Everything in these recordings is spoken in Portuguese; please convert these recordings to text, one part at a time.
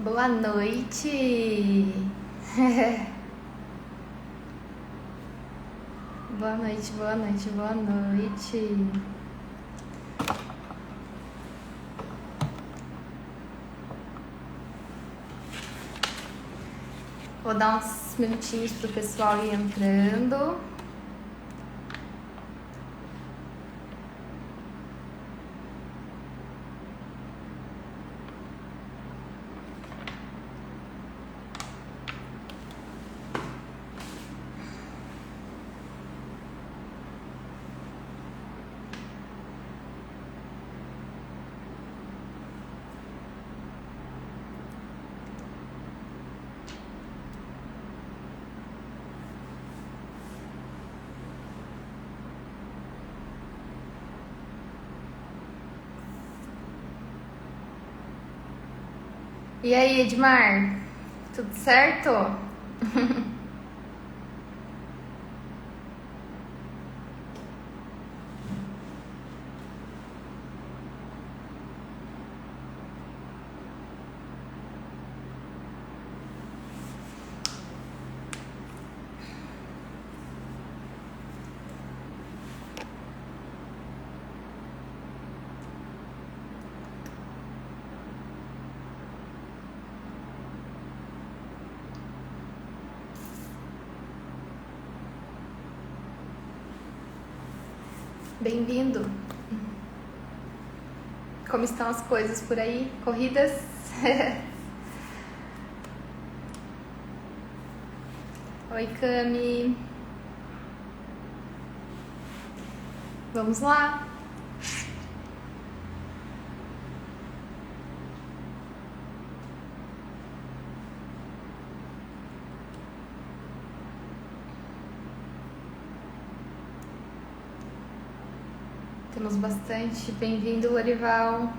Boa noite! Boa noite, boa noite, boa noite. Vou dar uns minutinhos pro pessoal ir entrando. E aí, Edmar? Tudo certo? Bem-vindo! Como estão as coisas por aí? Corridas? Oi, Cami! Vamos lá! Temos bastante. Bem-vindo, Lorival.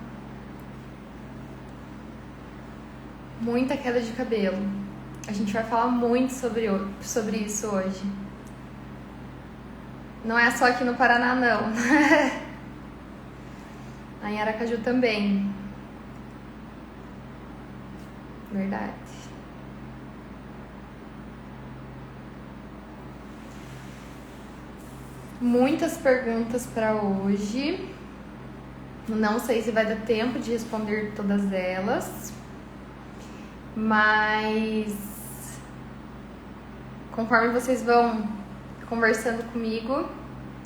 Muita queda de cabelo. A gente vai falar muito sobre isso hoje. Não é só aqui no Paraná, não. Em Aracaju também. Verdade. Muitas perguntas para hoje. Não sei se vai dar tempo de responder todas elas, mas conforme vocês vão conversando comigo,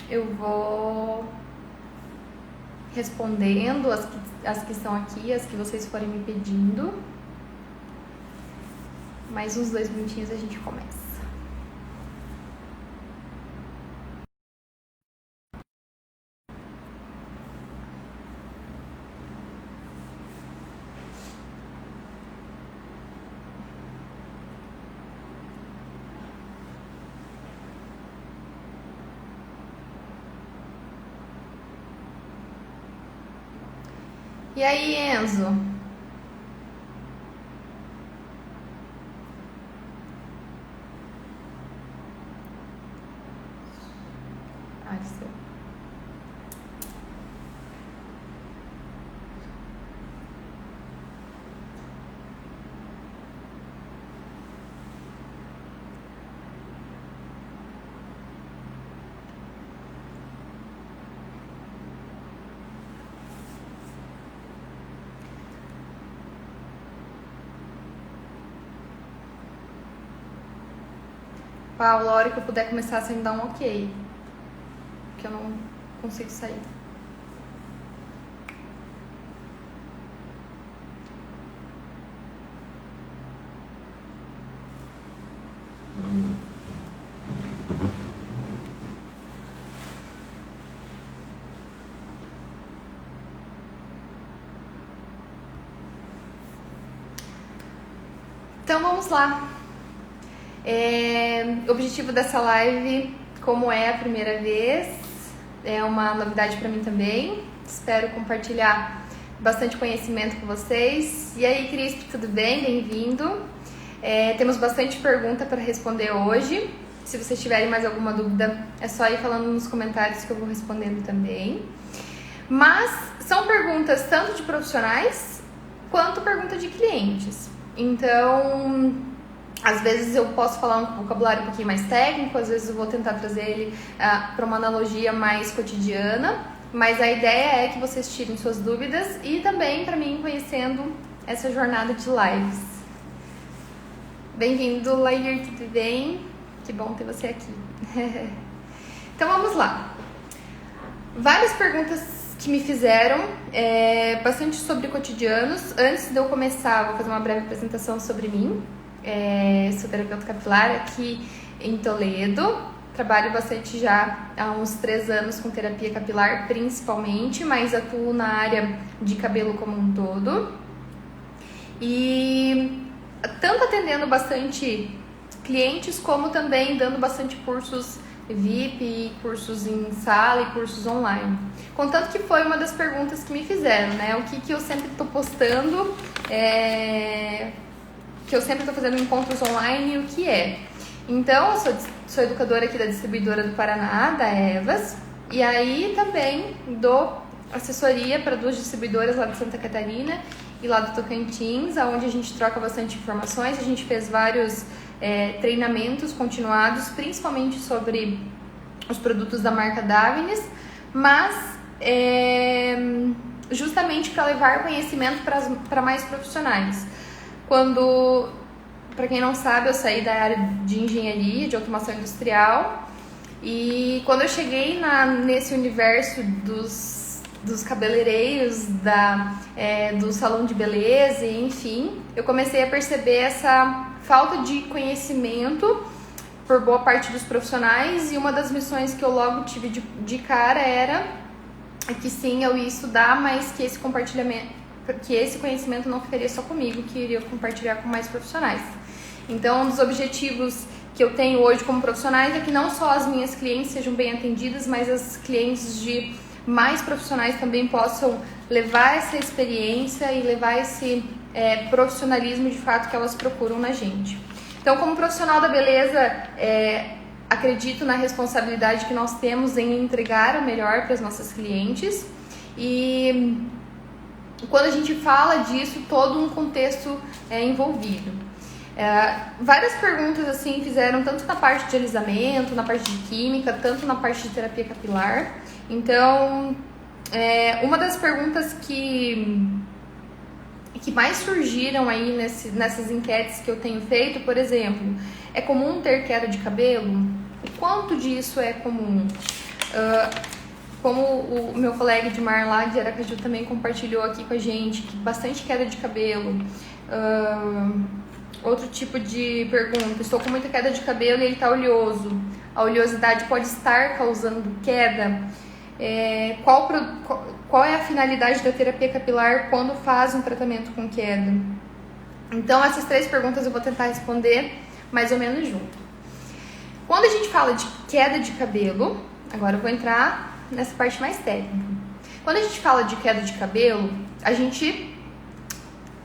eu vou respondendo as que estão aqui, as que vocês forem me pedindo. Mais uns 2 minutinhos a gente começa. E aí, Enzo? Arceu. Paulo, a hora que eu puder começar, você me dá um ok. Porque eu não consigo sair. Então vamos lá. O objetivo dessa live, como é a primeira vez, é uma novidade para mim também. Espero compartilhar bastante conhecimento com vocês. E aí, Crisp, tudo bem? Bem-vindo. Temos bastante pergunta para responder hoje. Se vocês tiverem mais alguma dúvida, é só ir falando nos comentários que eu vou respondendo também. Mas são perguntas tanto de profissionais quanto pergunta de clientes. Então, às vezes eu posso falar um vocabulário um pouquinho mais técnico, às vezes eu vou tentar trazer ele para uma analogia mais cotidiana, mas a ideia é que vocês tirem suas dúvidas e também para mim conhecendo essa jornada de lives. Bem-vindo, Lair, tudo bem? Que bom ter você aqui. Então vamos lá. Várias perguntas que me fizeram, bastante sobre cotidianos. Antes de eu começar, vou fazer uma breve apresentação sobre mim. Sou terapeuta capilar aqui em Toledo. Trabalho bastante já há uns 3 anos com terapia capilar, principalmente, mas atuo na área de cabelo como um todo. E tanto atendendo bastante clientes, como também dando bastante cursos VIP, cursos em sala e cursos online. Contanto que foi uma das perguntas que me fizeram, né? O que eu sempre estou postando, que eu sempre estou fazendo encontros online e o que é. Então, eu sou educadora aqui da distribuidora do Paraná, da Evas, e aí também dou assessoria para 2 distribuidoras lá de Santa Catarina e lá do Tocantins, onde a gente troca bastante informações. A gente fez vários treinamentos continuados, principalmente sobre os produtos da marca Davines, mas justamente para levar conhecimento para mais profissionais. Para quem não sabe, eu saí da área de engenharia, de automação industrial, e quando eu cheguei nesse universo dos cabeleireiros, do salão de beleza, enfim, eu comecei a perceber essa falta de conhecimento por boa parte dos profissionais, e uma das missões que eu logo tive de cara era que sim, eu ia estudar, mas que esse conhecimento não ficaria só comigo, que iria compartilhar com mais profissionais. Então, um dos objetivos que eu tenho hoje como profissionais é que não só as minhas clientes sejam bem atendidas, mas as clientes de mais profissionais também possam levar essa experiência e levar esse profissionalismo de fato que elas procuram na gente. Então, como profissional da beleza, acredito na responsabilidade que nós temos em entregar o melhor para as nossas clientes, e quando a gente fala disso, todo um contexto é envolvido. Várias perguntas assim fizeram tanto na parte de alisamento, na parte de química, tanto na parte de terapia capilar. Então, uma das perguntas que mais surgiram aí nessas enquetes que eu tenho feito, por exemplo, é comum ter queda de cabelo? E quanto disso é comum? Como o meu colega Edmar lá de Aracaju também compartilhou aqui com a gente, que bastante queda de cabelo. Outro tipo de pergunta: estou com muita queda de cabelo e ele está oleoso. A oleosidade pode estar causando queda? Qual é a finalidade da terapia capilar quando faz um tratamento com queda? Então, essas 3 perguntas eu vou tentar responder mais ou menos junto. Quando a gente fala de queda de cabelo, agora eu vou entrar nessa parte mais técnica. Quando a gente fala de queda de cabelo, a gente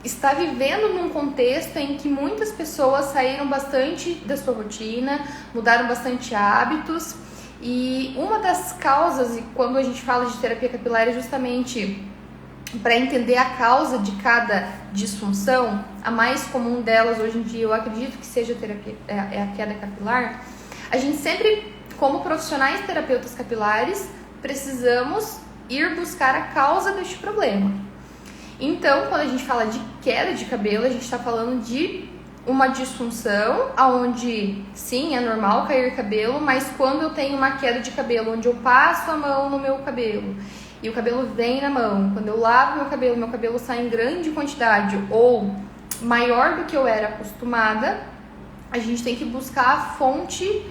está vivendo num contexto em que muitas pessoas saíram bastante da sua rotina, mudaram bastante hábitos, e uma das causas, e quando a gente fala de terapia capilar, é justamente para entender a causa de cada disfunção. A mais comum delas hoje em dia, eu acredito que seja a queda capilar. A gente sempre, como profissionais terapeutas capilares, precisamos ir buscar a causa deste problema. Então, quando a gente fala de queda de cabelo, a gente está falando de uma disfunção, onde sim, é normal cair cabelo, mas quando eu tenho uma queda de cabelo, onde eu passo a mão no meu cabelo e o cabelo vem na mão, quando eu lavo meu cabelo sai em grande quantidade ou maior do que eu era acostumada, a gente tem que buscar a fonte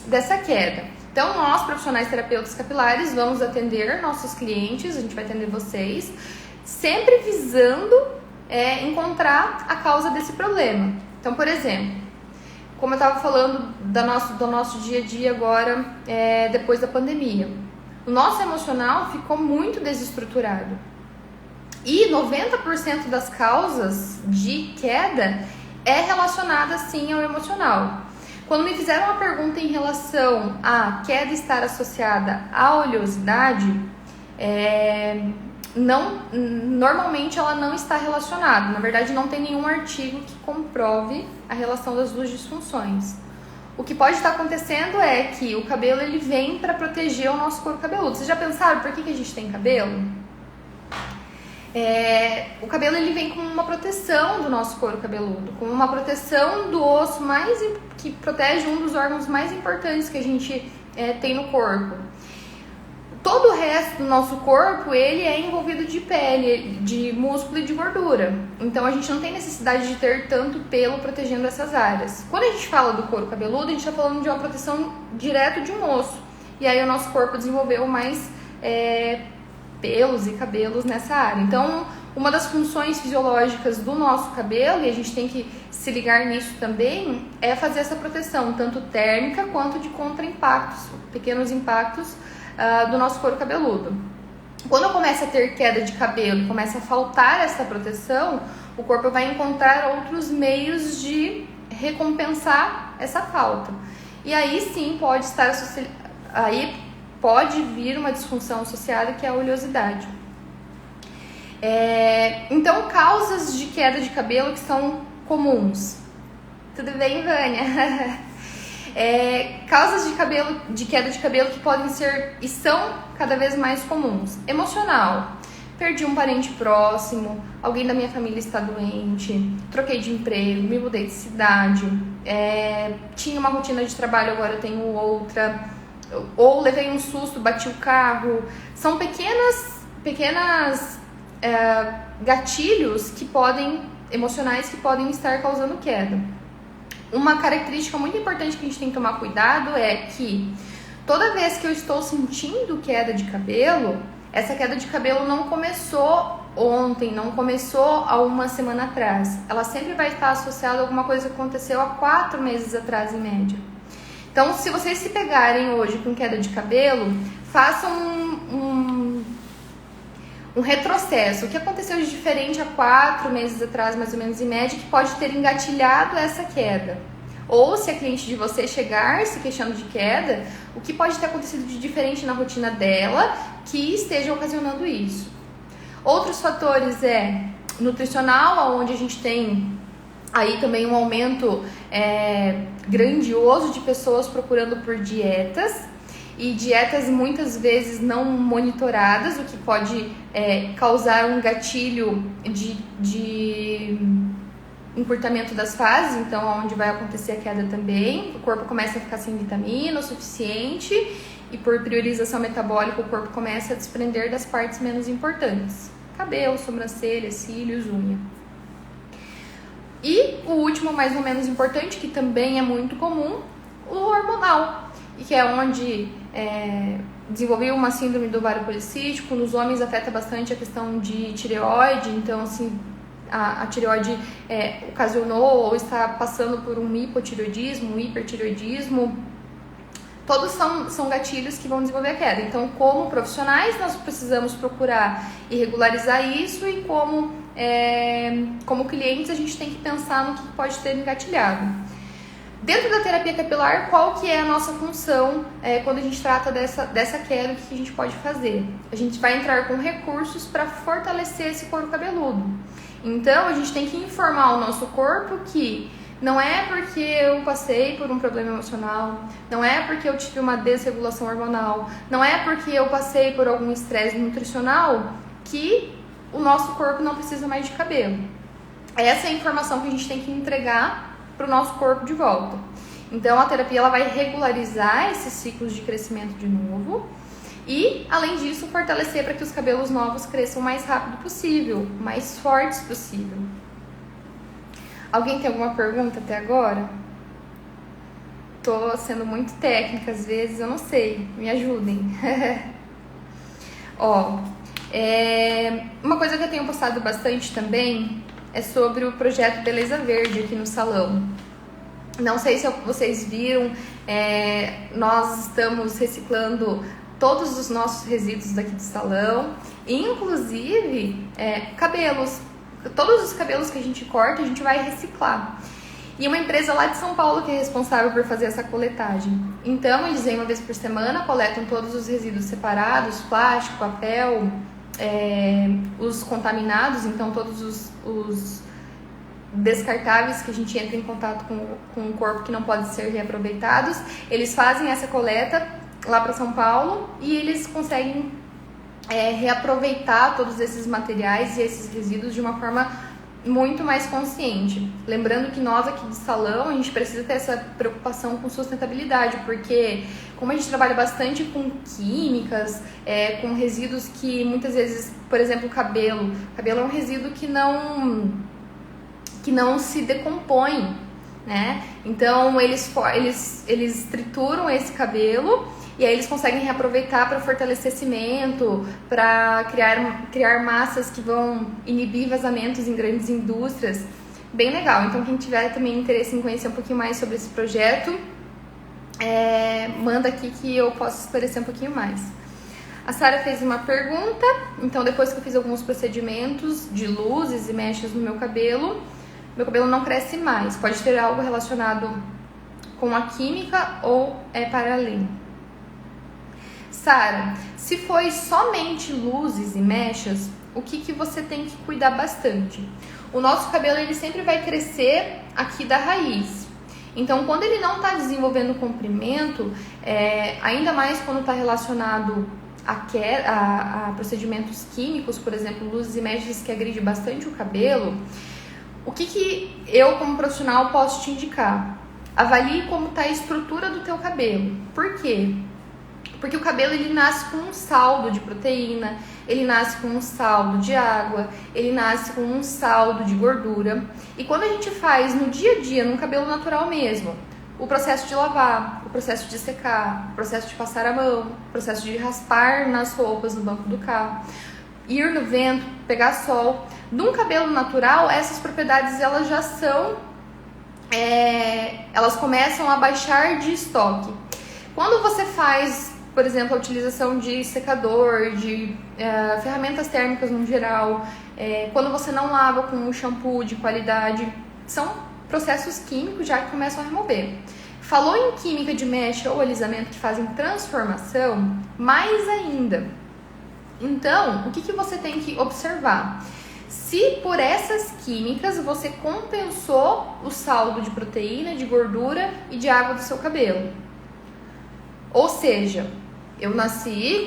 dessa queda. Então, nós, profissionais terapeutas capilares, vamos atender nossos clientes, a gente vai atender vocês, sempre visando encontrar a causa desse problema. Então, por exemplo, como eu estava falando do nosso dia a dia agora, depois da pandemia, o nosso emocional ficou muito desestruturado. E 90% das causas de queda é relacionada, sim, ao emocional. Quando me fizeram uma pergunta em relação à queda estar associada à oleosidade, normalmente ela não está relacionada. Na verdade, não tem nenhum artigo que comprove a relação das duas disfunções. O que pode estar acontecendo é que o cabelo ele vem para proteger o nosso couro cabeludo. Vocês já pensaram por que a gente tem cabelo? O cabelo ele vem com uma proteção do nosso couro cabeludo, com uma proteção do osso que protege um dos órgãos mais importantes que a gente tem no corpo. Todo o resto do nosso corpo ele é envolvido de pele, de músculo e de gordura. Então a gente não tem necessidade de ter tanto pelo protegendo essas áreas. Quando a gente fala do couro cabeludo, a gente está falando de uma proteção direto de um osso. E aí o nosso corpo desenvolveu mais pelos e cabelos nessa área. Então, uma das funções fisiológicas do nosso cabelo, e a gente tem que se ligar nisso também, é fazer essa proteção, tanto térmica quanto de contra-impactos, pequenos impactos do nosso couro cabeludo. Quando começa a ter queda de cabelo e começa a faltar essa proteção, o corpo vai encontrar outros meios de recompensar essa falta. E aí sim pode vir uma disfunção associada, que é a oleosidade. Então, causas de queda de cabelo que são comuns. Tudo bem, Vânia? Causas de queda de cabelo que podem ser e são cada vez mais comuns. Emocional. Perdi um parente próximo, alguém da minha família está doente, troquei de emprego, me mudei de cidade, tinha uma rotina de trabalho, agora tenho outra, ou levei um susto, bati o carro. São pequenas gatilhos emocionais que podem estar causando queda. Uma característica muito importante que a gente tem que tomar cuidado é que toda vez que eu estou sentindo queda de cabelo, essa queda de cabelo não começou ontem, não começou há uma semana atrás. Ela sempre vai estar associada a alguma coisa que aconteceu há 4 meses atrás, em média. Então, se vocês se pegarem hoje com queda de cabelo, façam um retrocesso. O que aconteceu de diferente há 4 meses atrás, mais ou menos, em média, que pode ter engatilhado essa queda? Ou se a cliente de você chegar se queixando de queda, o que pode ter acontecido de diferente na rotina dela que esteja ocasionando isso? Outros fatores nutricional, onde a gente tem aí também um aumento grandioso de pessoas procurando por dietas, e dietas muitas vezes não monitoradas, o que pode causar um gatilho de encurtamento das fases, então onde vai acontecer a queda também. O corpo começa a ficar sem vitamina o suficiente e por priorização metabólica o corpo começa a desprender das partes menos importantes: cabelo, sobrancelha, cílios, unha. E o último, mais ou menos importante, que também é muito comum, o hormonal, e que é onde desenvolveu uma síndrome do ovário policístico. Nos homens afeta bastante a questão de tireoide, então assim, a tireoide ocasionou ou está passando por um hipotireoidismo, um hipertireoidismo. Todos são gatilhos que vão desenvolver a queda. Então, como profissionais, nós precisamos procurar e regularizar isso, e como clientes, a gente tem que pensar no que pode ter engatilhado. Dentro da terapia capilar, qual que é a nossa função quando a gente trata dessa queda? O que a gente pode fazer? A gente vai entrar com recursos para fortalecer esse couro cabeludo. Então, a gente tem que informar o nosso corpo que não é porque eu passei por um problema emocional, não é porque eu tive uma desregulação hormonal, não é porque eu passei por algum estresse nutricional que o nosso corpo não precisa mais de cabelo. Essa é a informação que a gente tem que entregar para o nosso corpo de volta. Então, a terapia ela vai regularizar esses ciclos de crescimento de novo e, além disso, fortalecer para que os cabelos novos cresçam o mais rápido possível, mais fortes possível. Alguém tem alguma pergunta até agora? Tô sendo muito técnica às vezes, eu não sei. Me ajudem. Uma coisa que eu tenho postado bastante também é sobre o projeto Beleza Verde aqui no salão. Não sei se vocês viram, nós estamos reciclando todos os nossos resíduos daqui do salão, inclusive cabelos. Todos os cabelos que a gente corta, a gente vai reciclar. E uma empresa lá de São Paulo que é responsável por fazer essa coletagem. Então, eles vêm uma vez por semana, coletam todos os resíduos separados: plástico, papel, os contaminados, então todos os descartáveis que a gente entra em contato com o corpo que não podem ser reaproveitados, eles fazem essa coleta lá para São Paulo e eles conseguem reaproveitar todos esses materiais e esses resíduos de uma forma muito mais consciente. Lembrando que nós aqui de salão, a gente precisa ter essa preocupação com sustentabilidade, porque como a gente trabalha bastante com químicas, com resíduos que muitas vezes, por exemplo, o cabelo é um resíduo que não se decompõe, né? Então eles trituram esse cabelo e aí eles conseguem reaproveitar para fortalecer cimento, para criar massas que vão inibir vazamentos em grandes indústrias. Bem legal. Então quem tiver também interesse em conhecer um pouquinho mais sobre esse projeto, manda aqui que eu posso esclarecer um pouquinho mais. A Sara fez uma pergunta. Então depois que eu fiz alguns procedimentos de luzes e mechas no meu cabelo não cresce mais. Pode ter algo relacionado com a química ou para além. Sara, se foi somente luzes e mechas, o que você tem que cuidar bastante? O nosso cabelo ele sempre vai crescer aqui da raiz. Então, quando ele não está desenvolvendo comprimento, ainda mais quando está relacionado a procedimentos químicos, por exemplo, luzes e mechas que agridem bastante o cabelo, o que eu, como profissional, posso te indicar? Avalie como está a estrutura do teu cabelo. Por quê? Porque o cabelo ele nasce com um saldo de proteína, ele nasce com um saldo de água, ele nasce com um saldo de gordura. E quando a gente faz no dia a dia, no cabelo natural mesmo, o processo de lavar, o processo de secar, o processo de passar a mão, o processo de raspar nas roupas no banco do carro, ir no vento, pegar sol, num cabelo natural, essas propriedades elas já são, elas começam a baixar de estoque. Quando você faz, por exemplo, a utilização de secador, de ferramentas térmicas no geral, quando você não lava com um shampoo de qualidade, são processos químicos já que começam a remover. Falou em química de mecha ou alisamento que fazem transformação, mais ainda. Então, o que você tem que observar? Se por essas químicas você compensou o saldo de proteína, de gordura e de água do seu cabelo. Ou seja, eu nasci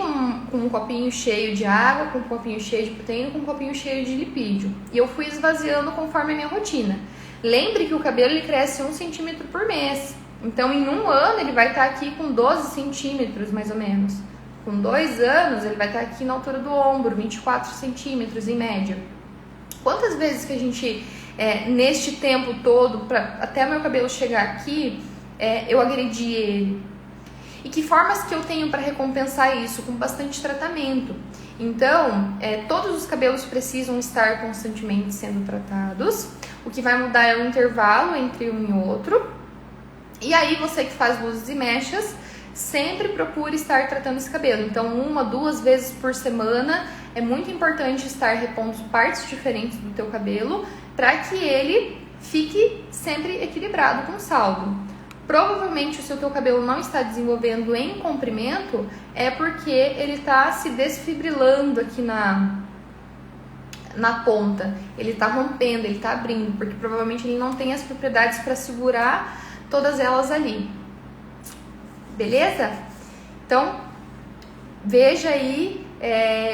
com um copinho cheio de água, com um copinho cheio de proteína, com um copinho cheio de lipídio. E eu fui esvaziando conforme a minha rotina. Lembre que o cabelo ele cresce 1 centímetro por mês. Então, em um ano, ele vai estar aqui com 12 centímetros, mais ou menos. Com 2 anos, ele vai estar aqui na altura do ombro, 24 centímetros em média. Quantas vezes que a gente, neste tempo todo, até meu cabelo chegar aqui, eu agredi ele? E que formas que eu tenho para recompensar isso? Com bastante tratamento. Então, todos os cabelos precisam estar constantemente sendo tratados. O que vai mudar é o intervalo entre um e outro. E aí, você que faz luzes e mechas, sempre procure estar tratando esse cabelo. Então, 1, 2 vezes por semana é muito importante estar repondo partes diferentes do teu cabelo para que ele fique sempre equilibrado com o saldo. Provavelmente, se o teu cabelo não está desenvolvendo em comprimento, é porque ele está se desfibrilando aqui na ponta. Ele está rompendo, ele está abrindo, porque provavelmente ele não tem as propriedades para segurar todas elas ali. Beleza? Então, veja aí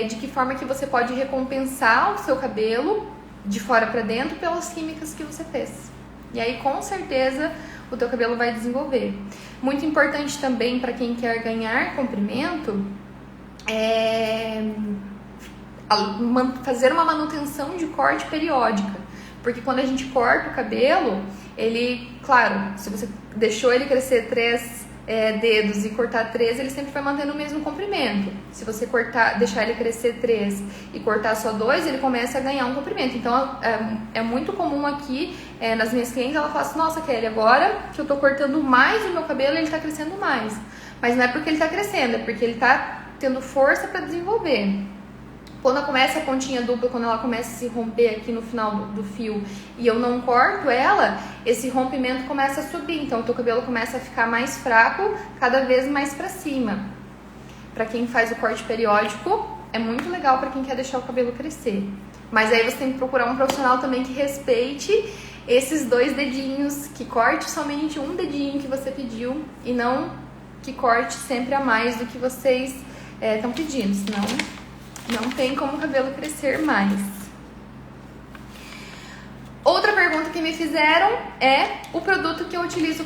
de que forma que você pode recompensar o seu cabelo de fora para dentro pelas químicas que você fez. E aí, com certeza, o teu cabelo vai desenvolver. Muito importante também para quem quer ganhar comprimento fazer uma manutenção de corte periódica. Porque quando a gente corta o cabelo, ele, claro, se você deixou ele crescer 3 dedos e cortar 3, ele sempre vai mantendo o mesmo comprimento. Se você deixar ele crescer 3 e cortar só 2, ele começa a ganhar um comprimento. Então, é muito comum aqui, nas minhas clientes, ela fala assim, nossa, Kelly, agora que eu tô cortando mais o meu cabelo, ele tá crescendo mais. Mas não é porque ele tá crescendo, é porque ele tá tendo força para desenvolver. Quando começa a pontinha dupla, quando ela começa a se romper aqui no final do fio e eu não corto ela, esse rompimento começa a subir. Então, o teu cabelo começa a ficar mais fraco, cada vez mais para cima. Para quem faz o corte periódico, é muito legal para quem quer deixar o cabelo crescer. Mas aí você tem que procurar um profissional também que respeite esses 2 dedinhos, que corte somente um dedinho que você pediu e não que corte sempre a mais do que vocês estão pedindo, senão não tem como o cabelo crescer mais. Outra pergunta que me fizeram é o produto que eu utilizo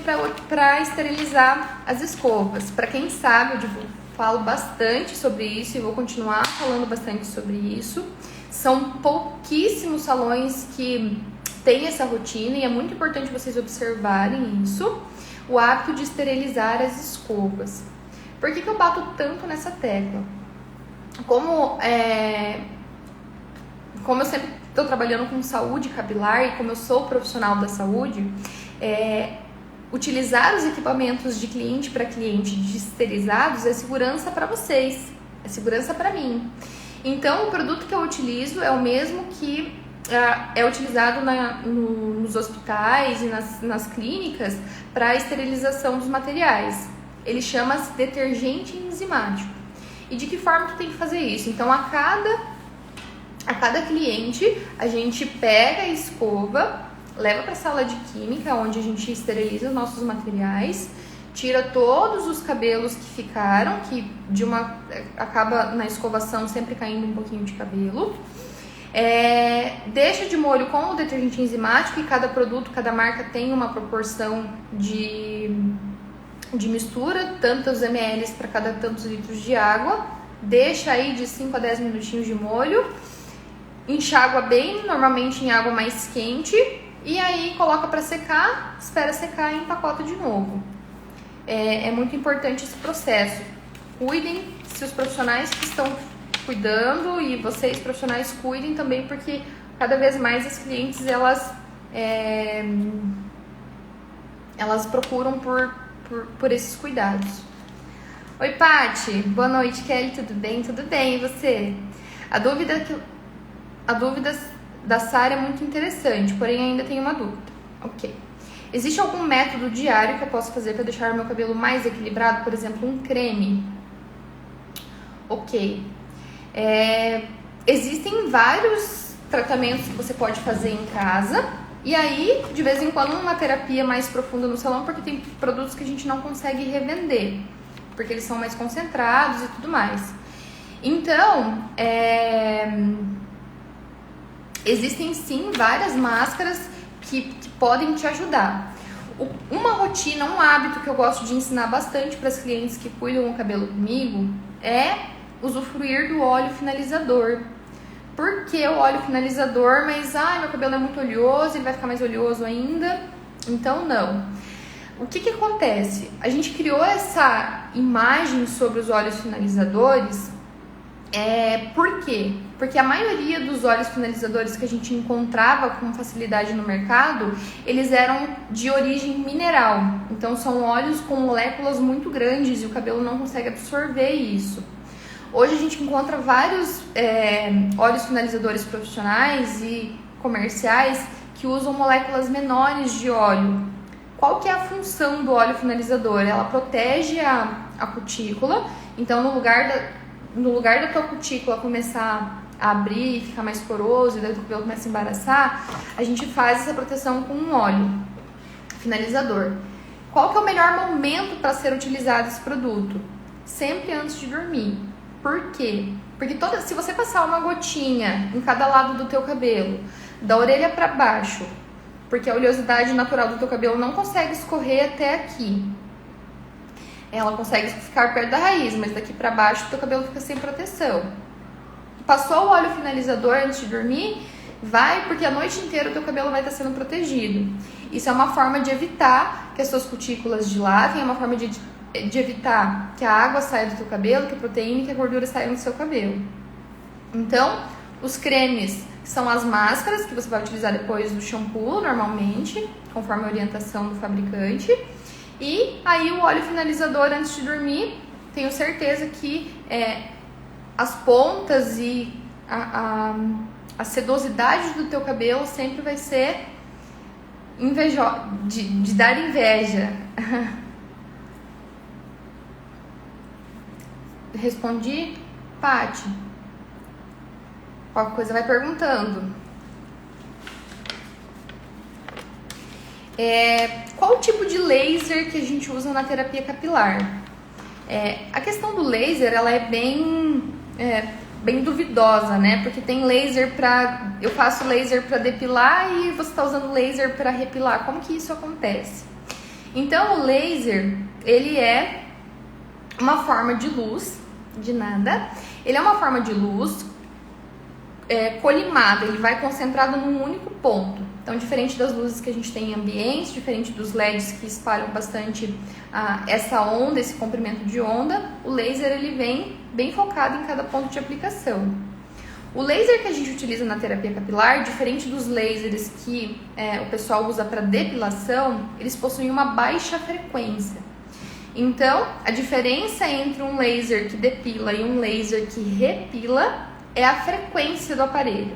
para esterilizar as escovas. Para quem sabe, eu falo bastante sobre isso e vou continuar falando bastante sobre isso. São pouquíssimos salões que têm essa rotina e é muito importante vocês observarem isso, o hábito de esterilizar as escovas. Por que eu bato tanto nessa tecla? Como eu sempre estou trabalhando com saúde capilar e como eu sou profissional da saúde, utilizar os equipamentos de cliente para cliente esterilizados é segurança para vocês, é segurança para mim. Então, o produto que eu utilizo é o mesmo que é utilizado nos hospitais e nas clínicas para a esterilização dos materiais. Ele chama-se detergente enzimático. E de que forma que tem que fazer isso? Então, a cada cliente, a gente pega a escova, leva para a sala de química, onde a gente esteriliza os nossos materiais, tira todos os cabelos que ficaram, que acaba na escovação sempre caindo um pouquinho de cabelo. Deixa de molho com o detergente enzimático e cada produto, cada marca tem uma proporção de mistura, tantos ml para cada tantos litros de água. Deixa aí de 5 a 10 minutinhos de molho, enxágua bem, normalmente em água mais quente, e aí coloca para secar, espera secar e empacota de novo. É muito importante esse processo. Cuidem, se os profissionais que estão cuidando e vocês profissionais cuidem também, porque cada vez mais as clientes elas procuram por esses cuidados. Oi, Paty. Boa noite, Kelly. Tudo bem? Tudo bem, e você? A dúvida da Sara é muito interessante, porém ainda tenho uma dúvida. Ok. Existe algum método diário que eu posso fazer para deixar o meu cabelo mais equilibrado? Por exemplo, um creme? Ok. Existem vários tratamentos que você pode fazer em casa. E aí, de vez em quando, uma terapia mais profunda no salão, porque tem produtos que a gente não consegue revender, porque eles são mais concentrados e tudo mais. Então, existem sim várias máscaras que podem te ajudar. Uma rotina, um hábito que eu gosto de ensinar bastante para as clientes que cuidam do cabelo comigo é usufruir do óleo finalizador. Por que o óleo finalizador? Mas, meu cabelo é muito oleoso, ele vai ficar mais oleoso ainda. Então, não. O que acontece? A gente criou essa imagem sobre os óleos finalizadores. Por quê? Porque a maioria dos óleos finalizadores que a gente encontrava com facilidade no mercado, eles eram de origem mineral. Então, são óleos com moléculas muito grandes e o cabelo não consegue absorver isso. Hoje a gente encontra vários óleos finalizadores profissionais e comerciais que usam moléculas menores de óleo. Qual que é a função do óleo finalizador? Ela protege a cutícula, então no lugar da tua cutícula começar a abrir e ficar mais poroso e daí o teu cabelo começa a embaraçar, a gente faz essa proteção com um óleo finalizador. Qual que é o melhor momento para ser utilizado esse produto? Sempre antes de dormir. Por quê? Porque se você passar uma gotinha em cada lado do teu cabelo, da orelha para baixo, porque a oleosidade natural do teu cabelo não consegue escorrer até aqui. Ela consegue ficar perto da raiz, mas daqui para baixo o teu cabelo fica sem proteção. Passou o óleo finalizador antes de dormir, vai, porque a noite inteira o teu cabelo vai estar sendo protegido. Isso é uma forma de evitar que as suas cutículas dilatem, é uma forma de evitar que a água saia do teu cabelo, que a proteína e que a gordura saiam do seu cabelo. Então, os cremes são as máscaras que você vai utilizar depois do shampoo, normalmente, conforme a orientação do fabricante. E aí o óleo finalizador antes de dormir, tenho certeza que as pontas e a sedosidade do teu cabelo sempre vai ser de dar inveja. Respondi, Paty? Qualquer coisa vai perguntando. Qual o tipo de laser que a gente usa na terapia capilar? A questão do laser, ela é bem duvidosa, né? Porque tem laser para... Eu faço laser para depilar e você está usando laser para repilar. Como que isso acontece? Então, o laser, ele é uma forma de luz, de nada. Ele é uma forma de luz colimada, ele vai concentrado num único ponto. Então, diferente das luzes que a gente tem em ambientes, diferente dos LEDs que espalham bastante essa onda, esse comprimento de onda, o laser ele vem bem focado em cada ponto de aplicação. O laser que a gente utiliza na terapia capilar, diferente dos lasers que o pessoal usa para depilação, eles possuem uma baixa frequência. Então, a diferença entre um laser que depila e um laser que repila é a frequência do aparelho.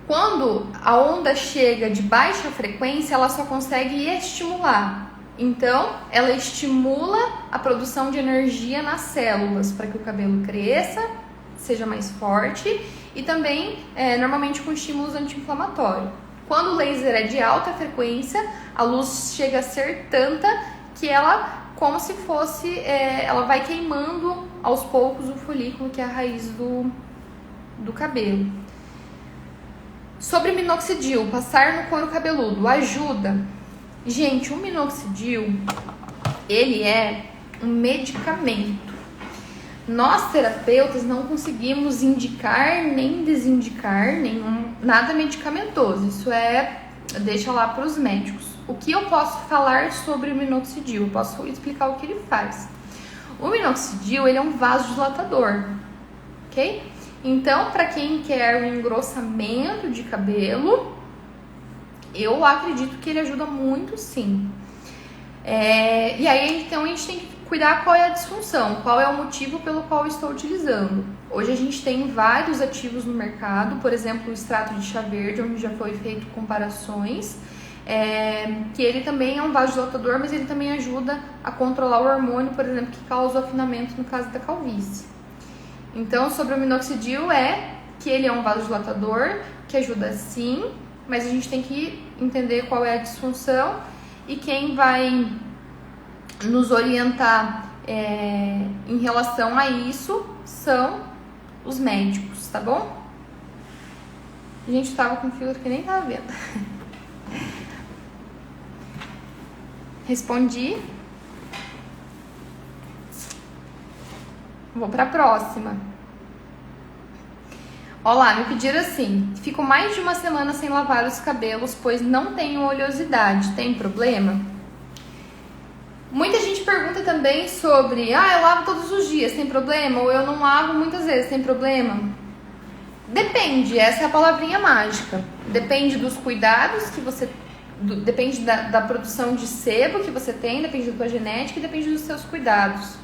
Quando a onda chega de baixa frequência, ela só consegue estimular. Então, ela estimula a produção de energia nas células para que o cabelo cresça, seja mais forte e também, normalmente, com estímulos anti-inflamatórios. Quando o laser é de alta frequência, a luz chega a ser tanta que ela, como se fosse, ela vai queimando aos poucos o folículo, que é a raiz do cabelo. Sobre minoxidil, passar no couro cabeludo, ajuda? Gente, o minoxidil, ele é um medicamento. Nós, terapeutas, não conseguimos indicar nem desindicar nada medicamentoso. Isso deixa lá para os médicos. O que eu posso falar sobre o minoxidil? Eu posso explicar o que ele faz. O minoxidil, ele é um vasodilatador, ok? Então, para quem quer um engrossamento de cabelo, eu acredito que ele ajuda muito, sim. E aí, então, a gente tem que cuidar qual é a disfunção, qual é o motivo pelo qual eu estou utilizando. Hoje a gente tem vários ativos no mercado, por exemplo, o extrato de chá verde, onde já foi feito comparações, que ele também é um vasodilatador, mas ele também ajuda a controlar o hormônio, por exemplo, que causa o afinamento no caso da calvície. Então, sobre o minoxidil que ele é um vasodilatador, que ajuda sim, mas a gente tem que entender qual é a disfunção e quem vai nos orientar em relação a isso são os médicos, tá bom? A gente tava com filtro que nem tava vendo. Respondi. Vou para a próxima. Olá, me pediram assim: fico mais de uma semana sem lavar os cabelos, pois não tenho oleosidade. Tem problema? Muita gente pergunta também sobre: eu lavo todos os dias, tem problema? Ou eu não lavo muitas vezes, tem problema? Depende, essa é a palavrinha mágica. Depende dos cuidados que você... Depende da produção de sebo que você tem, depende da tua genética e depende dos seus cuidados.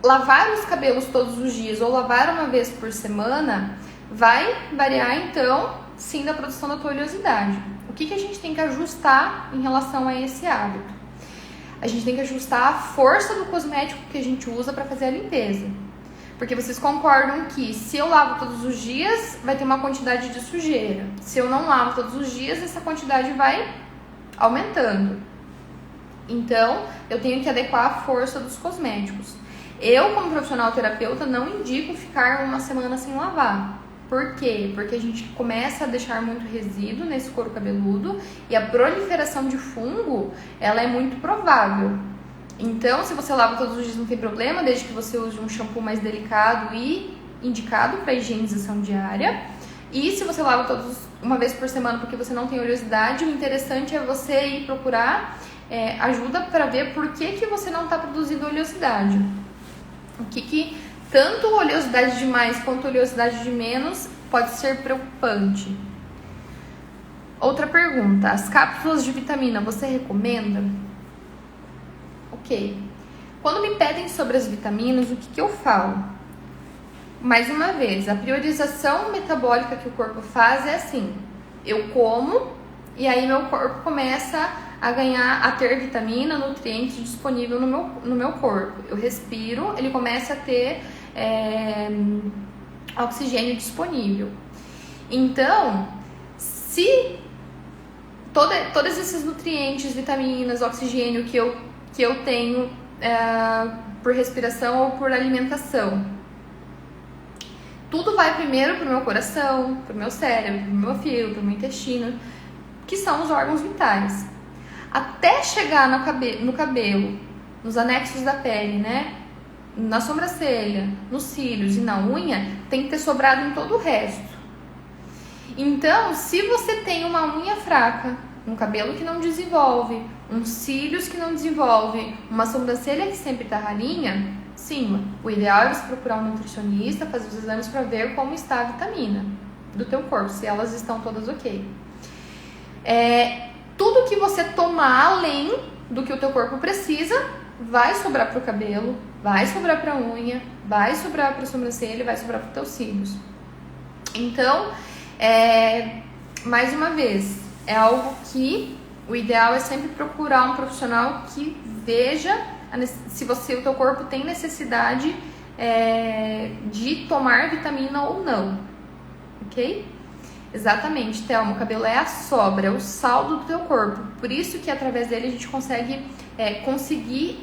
Lavar os cabelos todos os dias ou lavar uma vez por semana vai variar, então, sim, da produção da tua oleosidade. O que a gente tem que ajustar em relação a esse hábito? A gente tem que ajustar a força do cosmético que a gente usa para fazer a limpeza. Porque vocês concordam que se eu lavo todos os dias, vai ter uma quantidade de sujeira. Se eu não lavo todos os dias, essa quantidade vai aumentando. Então, eu tenho que adequar a força dos cosméticos. Eu, como profissional terapeuta, não indico ficar uma semana sem lavar. Por quê? Porque a gente começa a deixar muito resíduo nesse couro cabeludo e a proliferação de fungo, ela é muito provável. Então, se você lava todos os dias, não tem problema, desde que você use um shampoo mais delicado e indicado para higienização diária. E se você lava uma vez por semana porque você não tem oleosidade, o interessante é você ir procurar ajuda para ver por que você não está produzindo oleosidade. O que tanto oleosidade de mais quanto oleosidade de menos pode ser preocupante. Outra pergunta: as cápsulas de vitamina você recomenda? Ok. Quando me pedem sobre as vitaminas, o que eu falo? Mais uma vez, a priorização metabólica que o corpo faz é assim: eu como e aí meu corpo começa a ter vitamina, nutrientes disponível no meu corpo. Eu respiro, ele começa a ter oxigênio disponível. Então, se todos esses nutrientes, vitaminas, oxigênio que eu tenho por respiração ou por alimentação, tudo vai primeiro para o meu coração, para o meu cérebro, para o meu fígado, para o meu intestino, que são os órgãos vitais. Até chegar no cabelo, nos anexos da pele, né? Na sobrancelha, nos cílios e na unha, tem que ter sobrado em todo o resto. Então, se você tem uma unha fraca, um cabelo que não desenvolve, uns cílios que não desenvolve, uma sobrancelha que sempre tá ralinha, sim, o ideal é você procurar um nutricionista, fazer os exames para ver como está a vitamina do teu corpo, se elas estão todas ok. Tudo que você tomar além do que o teu corpo precisa, vai sobrar pro cabelo, vai sobrar pra unha, vai sobrar pra sobrancelha, vai sobrar para teus cílios. Então, mais uma vez, é algo que o ideal é sempre procurar um profissional que veja se o teu corpo tem necessidade de tomar vitamina ou não, ok? Exatamente, Thelma, o cabelo é a sobra, é o saldo do teu corpo. Por isso que através dele a gente consegue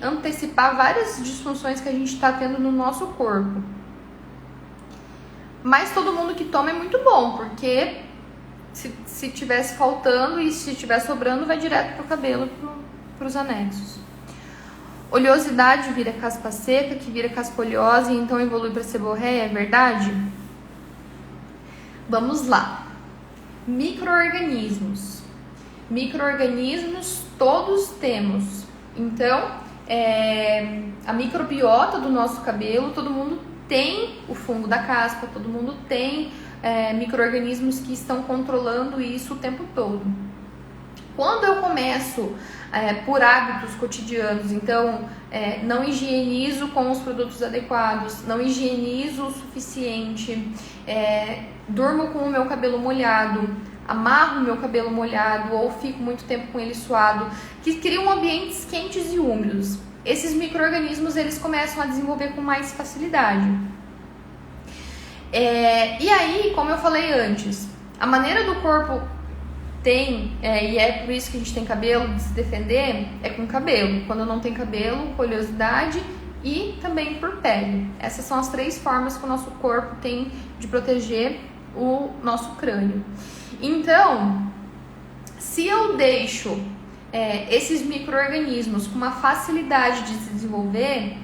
antecipar várias disfunções que a gente está tendo no nosso corpo. Mas todo mundo que toma é muito bom, porque se tivesse faltando e se estiver sobrando, vai direto pro cabelo, pros anexos. Oleosidade vira caspa seca, que vira caspa oleosa e então evolui para seborréia, é verdade? Vamos lá. Micro-organismos. Micro-organismos todos temos. Então, a microbiota do nosso cabelo, todo mundo tem o fungo da caspa, todo mundo tem micro-organismos que estão controlando isso o tempo todo. Quando eu começo por hábitos cotidianos, então não higienizo com os produtos adequados, não higienizo o suficiente, durmo com o meu cabelo molhado, amarro o meu cabelo molhado ou fico muito tempo com ele suado, que criam ambientes quentes e úmidos. Esses micro-organismos eles começam a desenvolver com mais facilidade. E aí, como eu falei antes, a maneira do corpo tem, e é por isso que a gente tem cabelo, de se defender, é com cabelo. Quando não tem cabelo, com oleosidade e também por pele. Essas são as 3 formas que o nosso corpo tem de proteger o nosso crânio. Então, se eu deixo esses micro-organismos com uma facilidade de se desenvolver,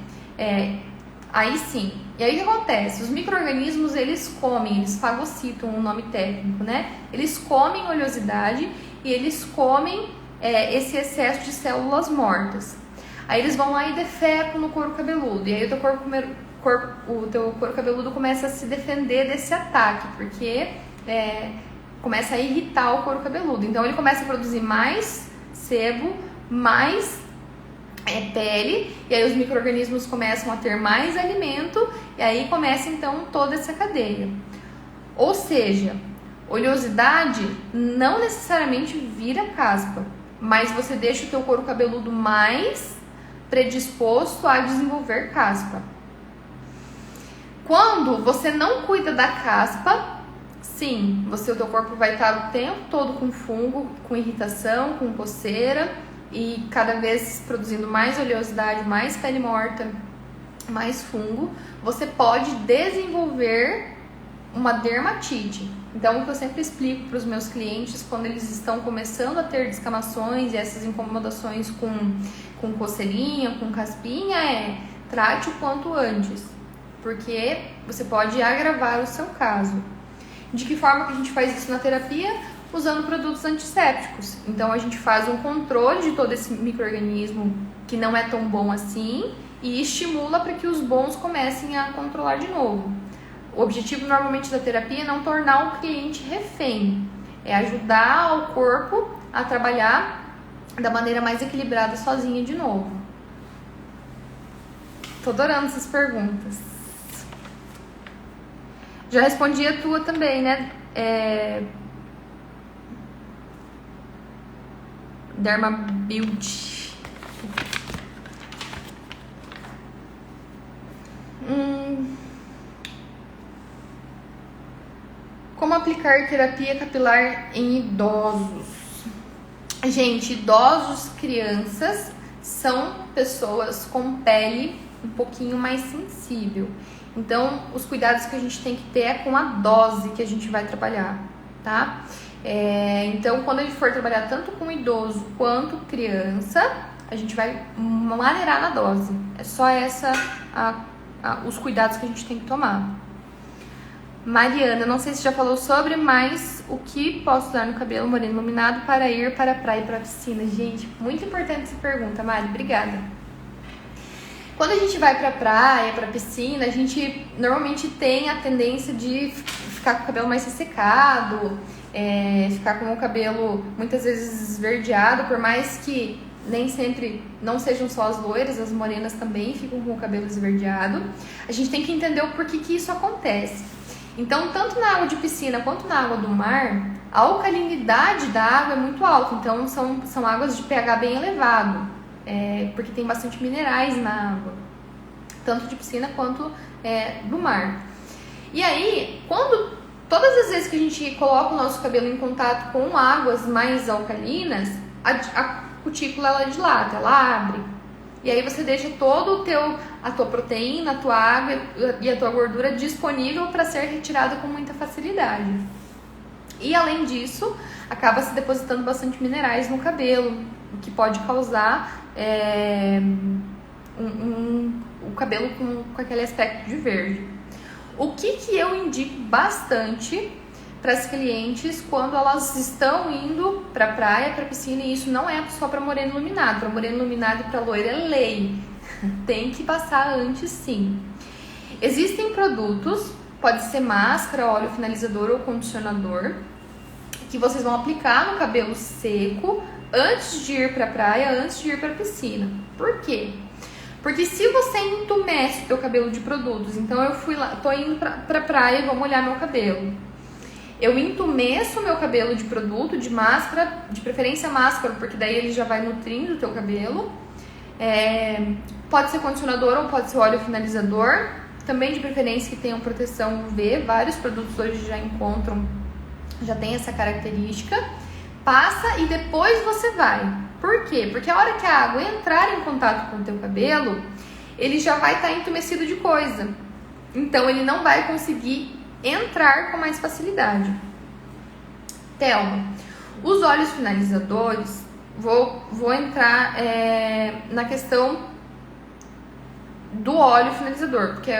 aí sim. E aí o que acontece? Os micro-organismos, eles fagocitam, um nome técnico, né? Eles comem oleosidade e eles comem esse excesso de células mortas. Aí eles vão lá e defecam no couro cabeludo. E aí o teu couro cabeludo começa a se defender desse ataque, porque começa a irritar o couro cabeludo. Então ele começa a produzir mais sebo, mais pele, e aí os micro-organismos começam a ter mais alimento, e aí começa então toda essa cadeia. Ou seja, oleosidade não necessariamente vira caspa, mas você deixa o teu couro cabeludo mais predisposto a desenvolver caspa. Quando você não cuida da caspa, sim, o teu corpo vai estar o tempo todo com fungo, com irritação, com coceira, e cada vez produzindo mais oleosidade, mais pele morta, mais fungo, você pode desenvolver uma dermatite. Então, o que eu sempre explico para os meus clientes quando eles estão começando a ter descamações e essas incomodações com coceirinha, com caspinha, trate o quanto antes, porque você pode agravar o seu caso. De que forma que a gente faz isso na terapia? Usando produtos antissépticos. Então a gente faz um controle de todo esse micro-organismo que não é tão bom assim e estimula para que os bons comecem a controlar de novo. O objetivo normalmente da terapia é não tornar o cliente refém, é ajudar o corpo a trabalhar da maneira mais equilibrada sozinha de novo. Tô adorando essas perguntas. Já respondi a tua também, né? Derma Beauty. Como aplicar terapia capilar em idosos? Gente, idosos, crianças são pessoas com pele um pouquinho mais sensível. Então, os cuidados que a gente tem que ter é com a dose que a gente vai trabalhar, tá? Então, quando a gente for trabalhar tanto com idoso quanto criança, a gente vai maneirar na dose. É só os cuidados que a gente tem que tomar. Mariana, não sei se já falou sobre, mas o que posso usar no cabelo moreno iluminado para ir para a praia e para a piscina? Gente, muito importante essa pergunta, Mari, obrigada. Quando a gente vai para a praia, para a piscina, a gente normalmente tem a tendência de ficar com o cabelo mais ressecado, ficar com o cabelo muitas vezes esverdeado, por mais que nem sempre não sejam só as loiras, as morenas também ficam com o cabelo esverdeado. A gente tem que entender o porquê que isso acontece. Então, tanto na água de piscina quanto na água do mar, a alcalinidade da água é muito alta. Então, são águas de pH bem elevado, porque tem bastante minerais na água, tanto de piscina quanto do mar. E aí, todas as vezes que a gente coloca o nosso cabelo em contato com águas mais alcalinas, a cutícula ela dilata, ela abre. E aí você deixa todo a tua proteína, a tua água e a tua gordura disponível para ser retirada com muita facilidade. E além disso, acaba se depositando bastante minerais no cabelo, o que pode causar o cabelo com aquele aspecto de verde. O que eu indico bastante para as clientes quando elas estão indo para a praia, para a piscina, e isso não é só para moreno iluminado. Para moreno iluminado e para loira é lei. Tem que passar antes, sim. Existem produtos, pode ser máscara, óleo finalizador ou condicionador, que vocês vão aplicar no cabelo seco antes de ir para a praia, antes de ir para a piscina. Por quê? Porque se você entumece o teu cabelo de produtos, então eu tô indo para a praia e vou molhar meu cabelo. Eu entumeço o meu cabelo de produto, de máscara, de preferência máscara, porque daí ele já vai nutrindo o teu cabelo. Pode ser condicionador ou pode ser óleo finalizador. Também de preferência que tenham proteção UV. Vários produtos hoje já tem essa característica. Passa e depois você vai. Por quê? Porque a hora que a água entrar em contato com o teu cabelo, ele já vai estar entumecido de coisa. Então ele não vai conseguir entrar com mais facilidade. Thelma, os óleos finalizadores, vou entrar na questão do óleo finalizador, porque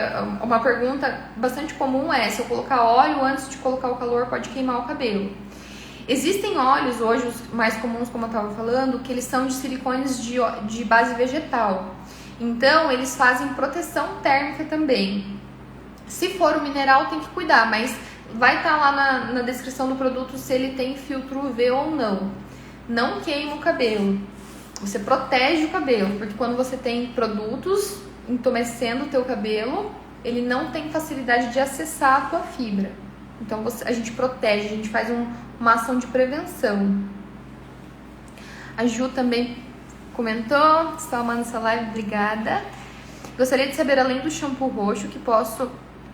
uma pergunta bastante comum se eu colocar óleo antes de colocar o calor pode queimar o cabelo. Existem óleos hoje, os mais comuns, como eu estava falando, que eles são de silicones de base vegetal. Então, eles fazem proteção térmica também. Se for o mineral, tem que cuidar, mas vai estar lá na descrição do produto se ele tem filtro UV ou não. Não queima o cabelo. Você protege o cabelo, porque quando você tem produtos entumecendo o teu cabelo, ele não tem facilidade de acessar a tua fibra. Então a gente protege, a gente faz uma ação de prevenção. A Ju também comentou, está amando essa live, obrigada. Gostaria de saber, além do shampoo roxo,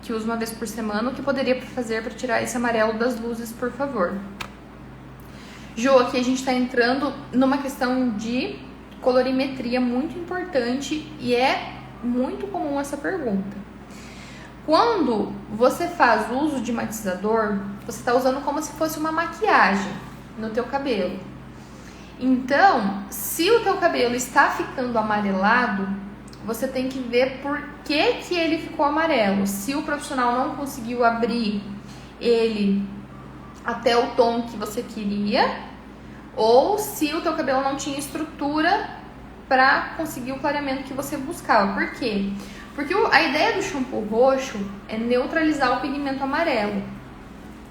que uso uma vez por semana, o que poderia fazer para tirar esse amarelo das luzes, por favor. Ju, aqui a gente está entrando numa questão de colorimetria muito importante e é muito comum essa pergunta. Quando você faz uso de matizador, você está usando como se fosse uma maquiagem no teu cabelo. Então, se o teu cabelo está ficando amarelado, você tem que ver por que ele ficou amarelo. Se o profissional não conseguiu abrir ele até o tom que você queria, ou se o teu cabelo não tinha estrutura para conseguir o clareamento que você buscava. Por quê? Porque a ideia do shampoo roxo é neutralizar o pigmento amarelo.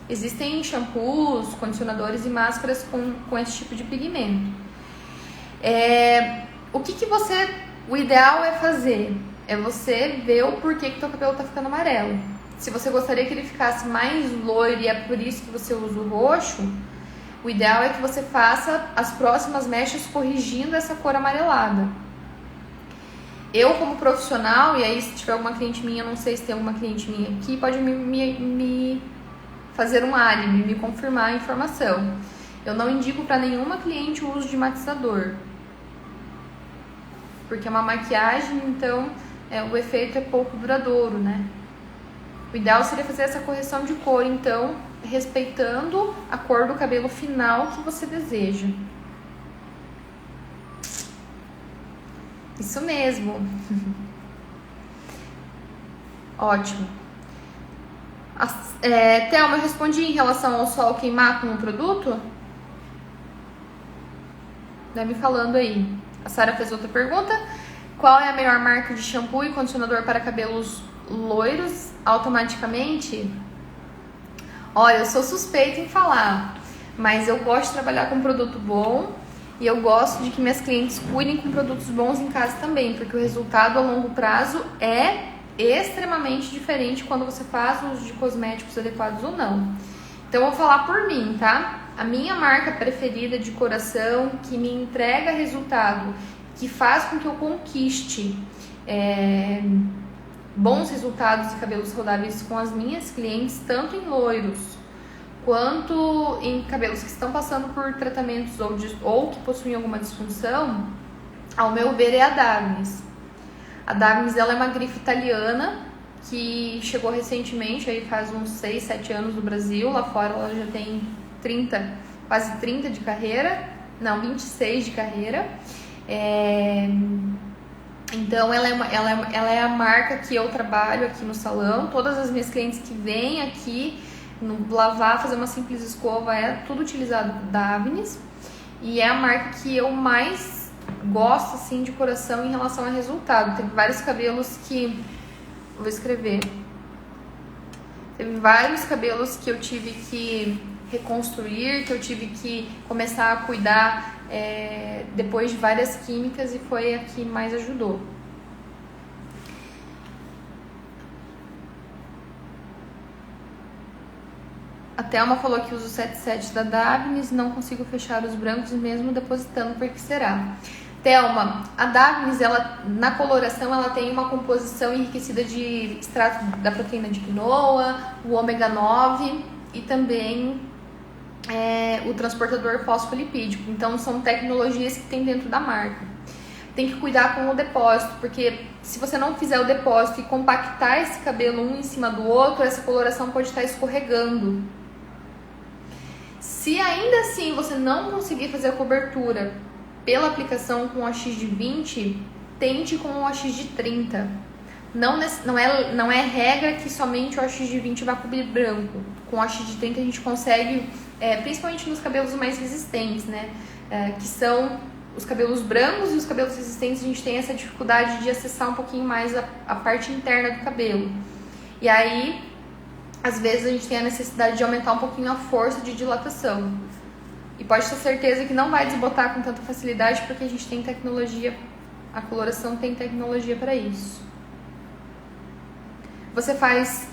Existem shampoos, condicionadores e máscaras com esse tipo de pigmento. O ideal é fazer, você ver o porquê que teu cabelo tá ficando amarelo. Se você gostaria que ele ficasse mais loiro e é por isso que você usa o roxo, O ideal é que você faça as próximas mechas corrigindo essa cor amarelada. Eu, como profissional, e aí se tiver alguma cliente minha, não sei se tem alguma cliente minha aqui, pode me fazer um álibi, me confirmar a informação. Eu não indico para nenhuma cliente o uso de matizador, porque é uma maquiagem, então o efeito é pouco duradouro, né? O ideal seria fazer essa correção de cor, então, respeitando a cor do cabelo final que você deseja. Isso mesmo. Ótimo. Thelma, eu respondi em relação ao sol queimar com o produto? Vai me falando aí. A Sara fez outra pergunta. Qual é a melhor marca de shampoo e condicionador para cabelos loiros automaticamente? Olha, eu sou suspeita em falar, mas eu gosto de trabalhar com produto bom e eu gosto de que minhas clientes cuidem com produtos bons em casa também, porque o resultado a longo prazo é extremamente diferente quando você faz o uso de cosméticos adequados ou não. Então eu vou falar por mim, tá? A minha marca preferida de coração, que me entrega resultado, que faz com que eu conquiste bons resultados de cabelos saudáveis com as minhas clientes, tanto em loiros quanto em cabelos que estão passando por tratamentos ou que possuem alguma disfunção, ao meu ver, é a Davines. A Davines, ela é uma grife italiana que chegou recentemente, aí faz uns 6, 7 anos no Brasil. Lá fora ela já tem quase 30 de carreira, não, 26 de carreira. Então ela é a marca que eu trabalho aqui no salão. Todas as minhas clientes que vêm aqui lavar, fazer uma simples escova, é tudo utilizado da Davines. E é a marca que eu mais gosto, assim, de coração em relação a resultado. Teve vários cabelos que... Vou escrever. Teve vários cabelos que eu tive que reconstruir, que eu tive que começar a cuidar depois de várias químicas, e foi a que mais ajudou. A Thelma falou que usa o 77 da Davines, não consigo fechar os brancos mesmo depositando, por que será? Thelma, a Davines, ela, na coloração, ela tem uma composição enriquecida de extrato da proteína de quinoa, o ômega 9 e também o transportador fosfolipídico. Então, são tecnologias que tem dentro da marca. Tem que cuidar com o depósito, porque se você não fizer o depósito e compactar esse cabelo um em cima do outro, essa coloração pode estar escorregando. Se ainda assim você não conseguir fazer a cobertura pela aplicação com o AX de 20, tente com o AX de 30. Não é regra que somente o AX de 20 vai cobrir branco. Com o AX de 30 a gente consegue, principalmente nos cabelos mais resistentes, né? Que são os cabelos brancos, e os cabelos resistentes a gente tem essa dificuldade de acessar um pouquinho mais a parte interna do cabelo. E aí, às vezes a gente tem a necessidade de aumentar um pouquinho a força de dilatação. E pode ter certeza que não vai desbotar com tanta facilidade, porque a gente tem tecnologia, a coloração tem tecnologia para isso. Você faz,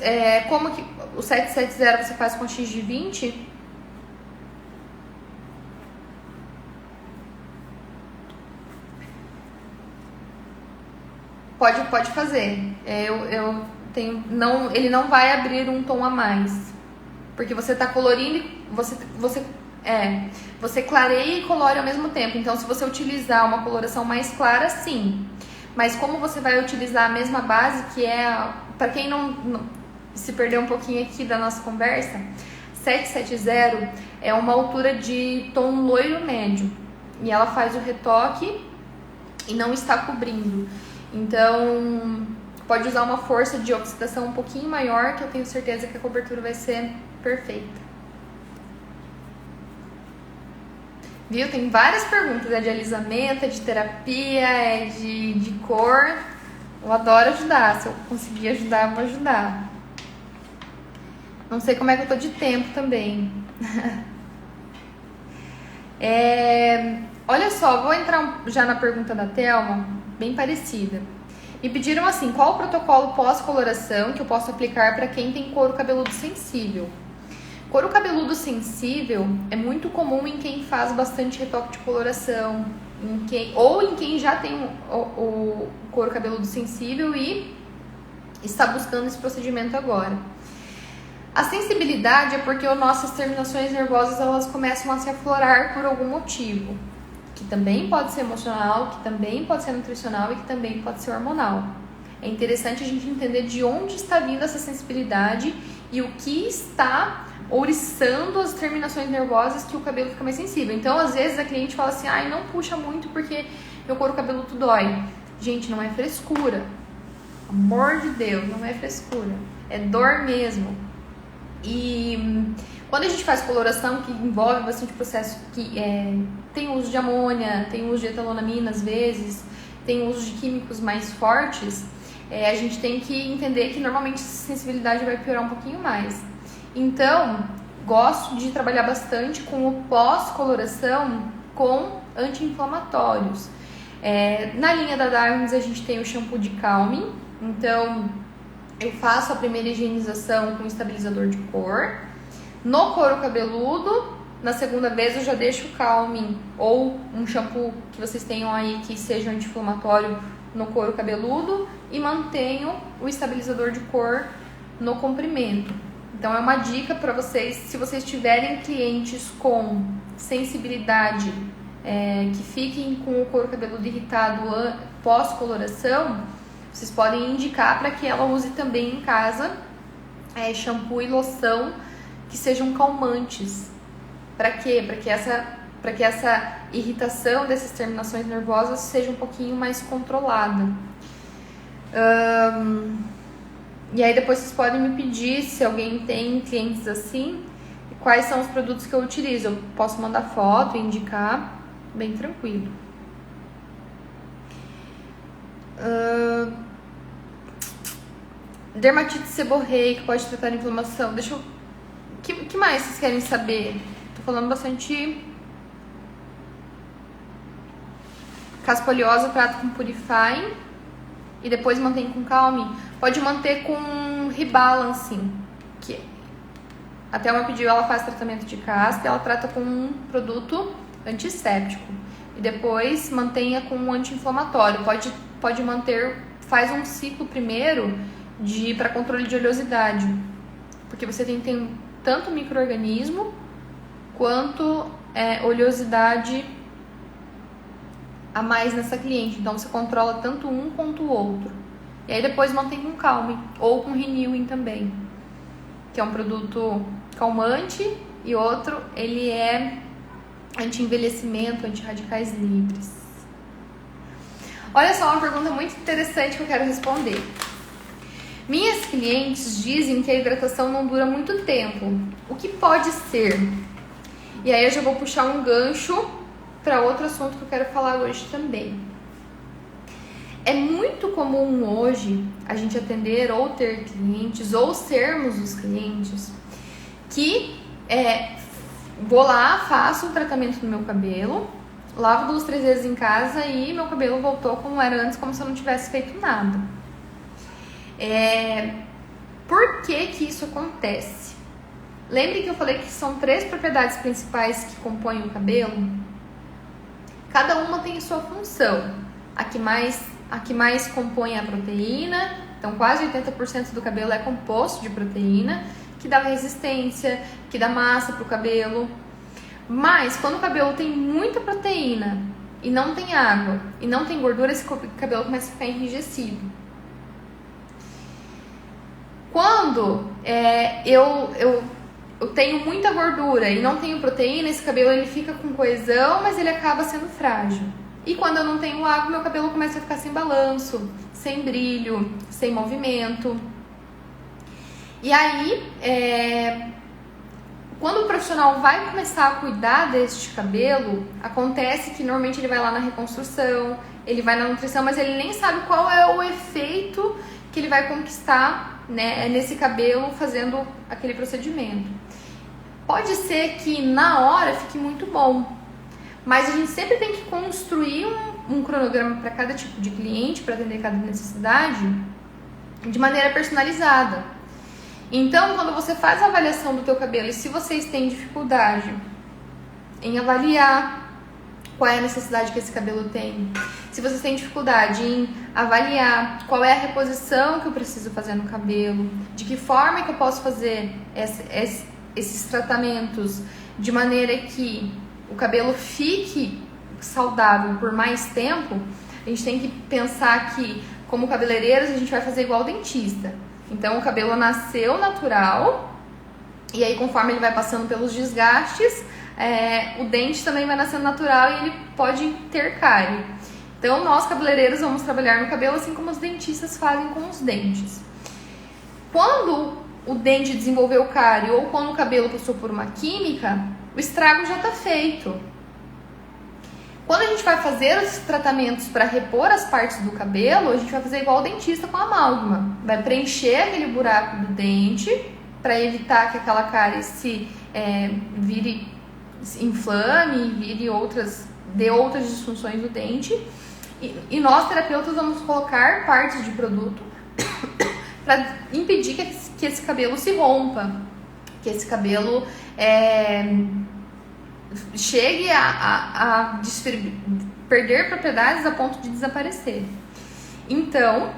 como que o 770 você faz com a X de 20? Pode fazer. Ele não vai abrir um tom a mais, porque você está colorindo, você clareia e colore ao mesmo tempo. Então, se você utilizar uma coloração mais clara, sim. Mas como você vai utilizar a mesma base, que para quem não se perdeu um pouquinho aqui da nossa conversa, 770 é uma altura de tom loiro médio, e ela faz o retoque e não está cobrindo. Então, pode usar uma força de oxidação um pouquinho maior, que eu tenho certeza que a cobertura vai ser perfeita. Viu? Tem várias perguntas, de alisamento, de terapia, de cor. Eu adoro ajudar, se eu conseguir ajudar, eu vou ajudar. Não sei como é que eu tô de tempo também. Olha só, vou entrar já na pergunta da Thelma, bem parecida. Me pediram assim, qual o protocolo pós-coloração que eu posso aplicar para quem tem couro cabeludo sensível? Couro cabeludo sensível é muito comum em quem faz bastante retoque de coloração, em quem já tem o couro cabeludo sensível e está buscando esse procedimento agora. A sensibilidade é porque as nossas terminações nervosas elas começam a se aflorar por algum motivo, que também pode ser emocional, que também pode ser nutricional e que também pode ser hormonal. É interessante a gente entender de onde está vindo essa sensibilidade e o que está ouriçando as terminações nervosas que o cabelo fica mais sensível. Então, às vezes, a cliente fala assim, ai, não puxa muito porque meu couro cabeludo dói. Gente, não é frescura. Amor de Deus, não é frescura. É dor mesmo. E quando a gente faz coloração, que envolve bastante processo, que tem uso de amônia, tem uso de etalonamina às vezes, tem uso de químicos mais fortes, a gente tem que entender que normalmente essa sensibilidade vai piorar um pouquinho mais. Então, gosto de trabalhar bastante com o pós-coloração com anti-inflamatórios. Na linha da Darwins a gente tem o shampoo de calming, então eu faço a primeira higienização com estabilizador de cor. No couro cabeludo, na segunda vez eu já deixo o calming ou um shampoo que vocês tenham aí que seja anti-inflamatório no couro cabeludo e mantenho o estabilizador de cor no comprimento. Então é uma dica para vocês, se vocês tiverem clientes com sensibilidade, que fiquem com o couro cabeludo irritado pós-coloração, vocês podem indicar para que ela use também em casa shampoo e loção que sejam calmantes. Para quê? Para que essa irritação dessas terminações nervosas seja um pouquinho mais controlada. E aí depois vocês podem me pedir, se alguém tem clientes assim, quais são os produtos que eu utilizo. Eu posso mandar foto e indicar, bem tranquilo. Dermatite seborreica pode tratar inflamação. Que mais vocês querem saber? Tô falando bastante. Caspa oleosa, trato com Purifying e depois mantém com Calming. Pode manter com Rebalancing, que até uma pediu, ela faz tratamento de caspa, ela trata com um produto antisséptico e depois mantenha com um anti-inflamatório. Pode manter, faz um ciclo primeiro para controle de oleosidade, porque você tem tanto micro-organismo quanto oleosidade a mais nessa cliente, então você controla tanto um quanto o outro. E aí depois mantém com Calming ou com Renewing também, que é um produto calmante, e outro ele é anti-envelhecimento, anti-radicais livres. Olha só uma pergunta muito interessante que eu quero responder. Minhas clientes dizem que a hidratação não dura muito tempo. O que pode ser? E aí eu já vou puxar um gancho para outro assunto que eu quero falar hoje também. É muito comum hoje a gente atender ou ter clientes ou sermos os clientes que vou lá, faço o tratamento no meu cabelo, lavo 2, 3 vezes em casa e meu cabelo voltou como era antes, como se eu não tivesse feito nada. Por que isso acontece? Lembre que eu falei que são 3 propriedades principais que compõem o cabelo. Cada uma tem sua função. A que mais compõe a proteína, então quase 80% do cabelo é composto de proteína, que dá resistência, que dá massa para o cabelo. Mas quando o cabelo tem muita proteína e não tem água e não tem gordura, esse cabelo começa a ficar enrijecido. Quando eu tenho muita gordura e não tenho proteína, esse cabelo ele fica com coesão, mas ele acaba sendo frágil. E quando eu não tenho água, meu cabelo começa a ficar sem balanço, sem brilho, sem movimento. E aí, quando o profissional vai começar a cuidar deste cabelo, acontece que normalmente ele vai lá na reconstrução, ele vai na nutrição, mas ele nem sabe qual é o efeito que ele vai conquistar, né, nesse cabelo fazendo aquele procedimento. Pode ser que na hora fique muito bom, mas a gente sempre tem que construir um cronograma para cada tipo de cliente, para atender cada necessidade, de maneira personalizada. Então, quando você faz a avaliação do teu cabelo e se vocês têm dificuldade em avaliar qual é a necessidade que esse cabelo tem, se vocês têm dificuldade em avaliar qual é a reposição que eu preciso fazer no cabelo, de que forma que eu posso fazer esses tratamentos de maneira que o cabelo fique saudável por mais tempo, a gente tem que pensar que, como cabeleireiros, a gente vai fazer igual dentista. Então, o cabelo nasceu natural e aí, conforme ele vai passando pelos desgastes, o dente também vai nascendo natural e ele pode ter cárie. Então, nós cabeleireiros vamos trabalhar no cabelo assim como os dentistas fazem com os dentes. Quando o dente desenvolveu cárie ou quando o cabelo passou por uma química, o estrago já está feito. Quando a gente vai fazer os tratamentos para repor as partes do cabelo, a gente vai fazer igual o dentista com a amálgama. Vai preencher aquele buraco do dente para evitar que aquela cárie se inflame e dê outras disfunções do dente. E nós, terapeutas, vamos colocar partes de produto para impedir que esse cabelo se rompa, que esse cabelo chegue a perder propriedades a ponto de desaparecer. Então,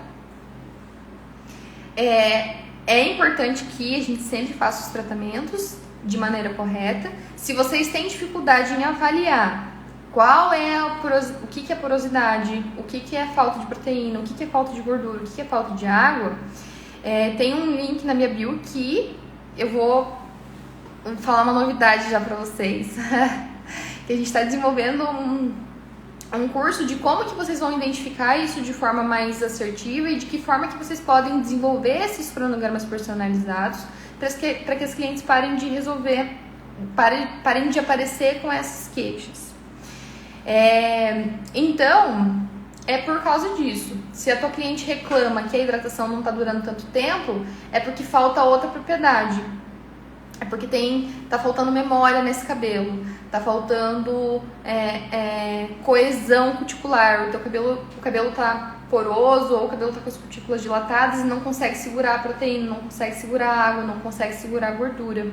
é importante que a gente sempre faça os tratamentos de maneira correta. Se vocês têm dificuldade em avaliar qual é o que é porosidade, o que é falta de proteína, o que é falta de gordura, o que é falta de água, tem um link na minha bio que eu vou falar uma novidade já para vocês. Que a gente está desenvolvendo um curso de como que vocês vão identificar isso de forma mais assertiva e de que forma que vocês podem desenvolver esses cronogramas personalizados para que os clientes parem de parem de aparecer com essas queixas. Então, é por causa disso. Se a tua cliente reclama que a hidratação não está durando tanto tempo, é porque falta outra propriedade. É porque tá faltando memória nesse cabelo, tá faltando coesão cuticular, o cabelo tá poroso ou o cabelo tá com as cutículas dilatadas e não consegue segurar a proteína, não consegue segurar a água, não consegue segurar a gordura.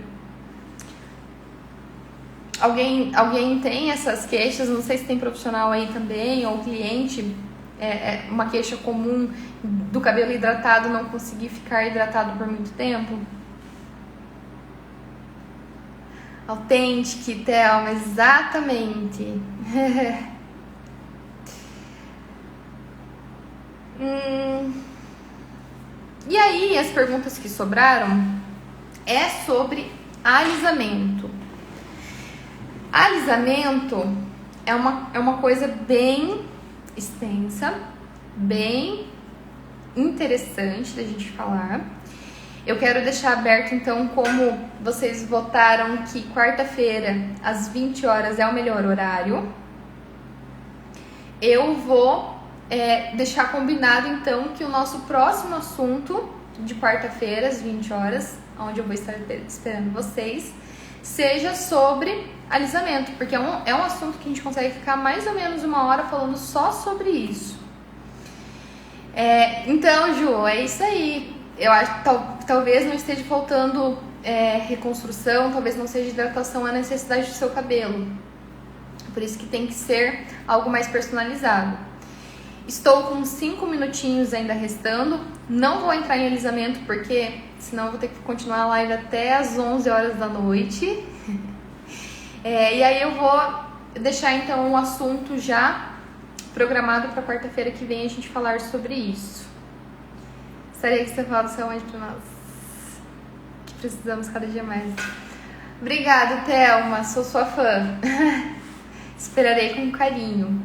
Alguém tem essas queixas? Não sei se tem profissional aí também ou cliente, uma queixa comum do cabelo hidratado não conseguir ficar hidratado por muito tempo. Authentic, Thelma, exatamente. E aí, as perguntas que sobraram é sobre alisamento. Alisamento é uma coisa bem extensa, bem interessante da gente falar. Eu quero deixar aberto, então, como vocês votaram que quarta-feira, às 20 horas, é o melhor horário. Eu vou deixar combinado, então, que o nosso próximo assunto de quarta-feira, às 20 horas, onde eu vou estar esperando vocês, seja sobre alisamento, porque é um assunto que a gente consegue ficar mais ou menos 1 hora falando só sobre isso. Então, Ju, é isso aí. Eu acho que talvez não esteja faltando reconstrução, talvez não seja hidratação a necessidade do seu cabelo. Por isso que tem que ser algo mais personalizado. Estou com 5 minutinhos ainda restando. Não vou entrar em alisamento porque senão eu vou ter que continuar a live até as 11 horas da noite. E aí eu vou deixar então um assunto já programado para quarta-feira que vem a gente falar sobre isso. Gostaria que você falasse aonde para nós, que precisamos cada dia mais. Obrigada, Thelma, sou sua fã. Esperarei com carinho.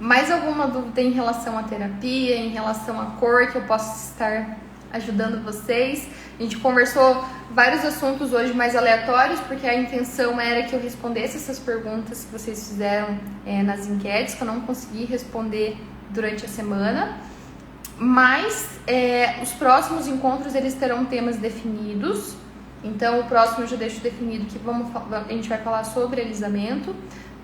Mais alguma dúvida em relação à terapia, em relação à cor, que eu possa estar ajudando vocês? A gente conversou vários assuntos hoje mais aleatórios, porque a intenção era que eu respondesse essas perguntas que vocês fizeram nas enquetes, que eu não consegui responder durante a semana. Mas os próximos encontros eles terão temas definidos. Então o próximo eu já deixo definido que a gente vai falar sobre alisamento,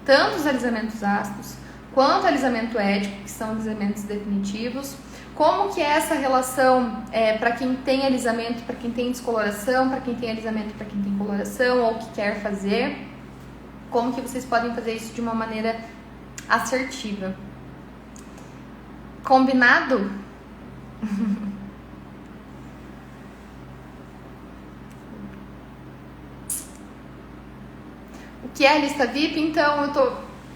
tanto os alisamentos ácidos quanto o alisamento ético, que são alisamentos definitivos, como que é essa relação para quem tem alisamento, para quem tem descoloração, para quem tem alisamento, para quem tem coloração ou que quer fazer, como que vocês podem fazer isso de uma maneira assertiva. Combinado? O que é a lista VIP? Então,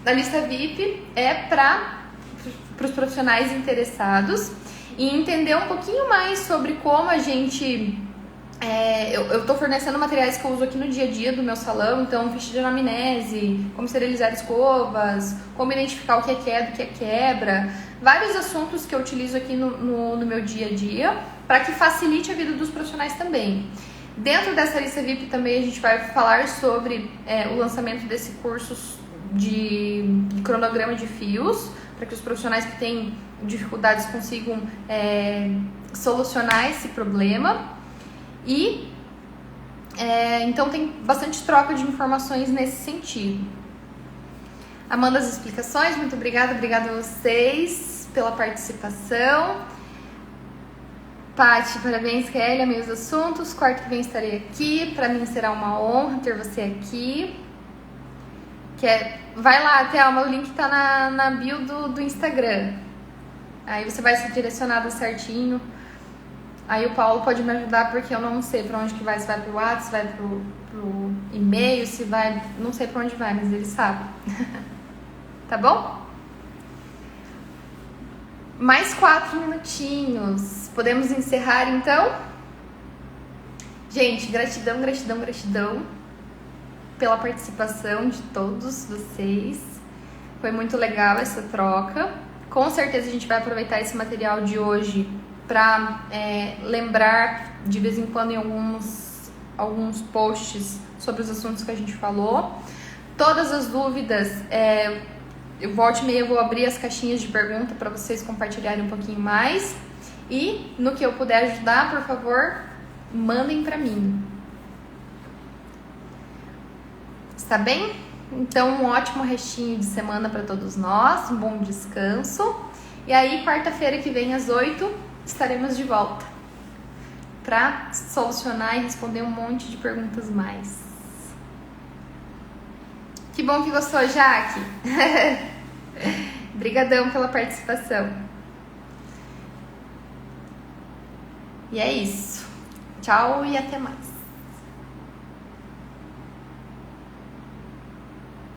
a lista VIP é para os profissionais interessados e entender um pouquinho mais sobre como a gente... eu estou fornecendo materiais que eu uso aqui no dia a dia do meu salão, então ficha de anamnese, como esterilizar escovas, como identificar o que é queda, o que é quebra, vários assuntos que eu utilizo aqui no meu dia a dia para que facilite a vida dos profissionais também. Dentro dessa lista VIP também a gente vai falar sobre o lançamento desse curso de cronograma de fios, para que os profissionais que têm dificuldades consigam solucionar esse problema. E então tem bastante troca de informações nesse sentido. Amanda as explicações, muito obrigada a vocês pela participação. Paty, parabéns, Kelly, amei os assuntos. Quarta que vem estarei aqui. Para mim será uma honra ter você aqui. Vai lá, Thelma, o link tá na bio do Instagram. Aí você vai ser direcionado certinho. Aí o Paulo pode me ajudar porque eu não sei para onde que vai. Se vai pro WhatsApp, se vai pro e-mail, se vai... Não sei para onde vai, mas ele sabe. Tá bom? Mais 4 minutinhos. Podemos encerrar então? Gente, gratidão pela participação de todos vocês. Foi muito legal essa troca. Com certeza a gente vai aproveitar esse material de hoje para lembrar de vez em quando em alguns posts sobre os assuntos que a gente falou. Todas as dúvidas, eu volta e meia eu vou abrir as caixinhas de pergunta para vocês compartilharem um pouquinho mais. E no que eu puder ajudar, por favor, mandem para mim. Está bem? Então, um ótimo restinho de semana para todos nós, um bom descanso. E aí, quarta-feira que vem, às 8, estaremos de volta para solucionar e responder um monte de perguntas mais. Que bom que gostou, Jaque! Obrigadão pela participação. E é isso. Tchau e até mais.